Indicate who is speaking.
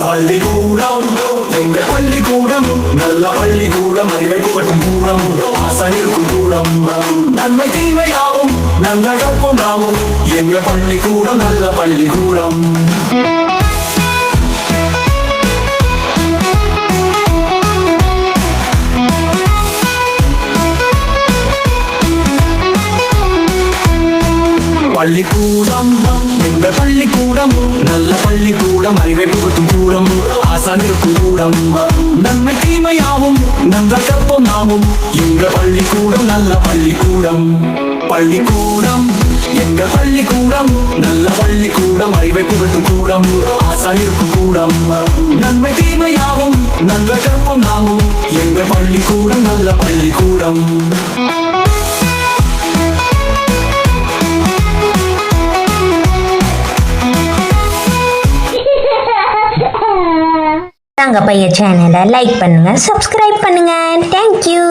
Speaker 1: பள்ளிக்கூடம் எங்க பள்ளிக்கூடம் நல்ல பள்ளிக்கூடம் அறிவை புகட்டும் கூடம் ஆசானிருக்கும் கூடம் நன்மை தீமையாவும் நன்கழப்பும் நாமும் எங்க பள்ளிக்கூடம் நல்ல பள்ளிக்கூடம். பள்ளிக்கூடம் எங்க பள்ளிக்கூடம் நல்ல பள்ளிக்கூடம் அறிவை புகட்டும் கூடம் ஆசானிருக்கும் கூடம் நன்மை தீமையாவும் நன்றாக கற்போம் நாமும் எங்க பள்ளிக்கூடம் நல்ல பள்ளிக்கூடம். பள்ளிக்கூடம் எங்க பள்ளிக்கூடம் நல்ல பள்ளிக்கூடம் அறிவை புகட்டும் கூடம் ஆசானிருக்கும் கூடம் நன்மை தீமையாவும் நன்றாக கற்போம் நாமும் எங்க பள்ளிக்கூடம் நல்ல பள்ளிக்கூடம்.
Speaker 2: நாங்க பைய சேனலை லைக் பண்ணுங்க, சப்ஸ்கிரைப் பண்ணுங்க. தேங்க்யூ.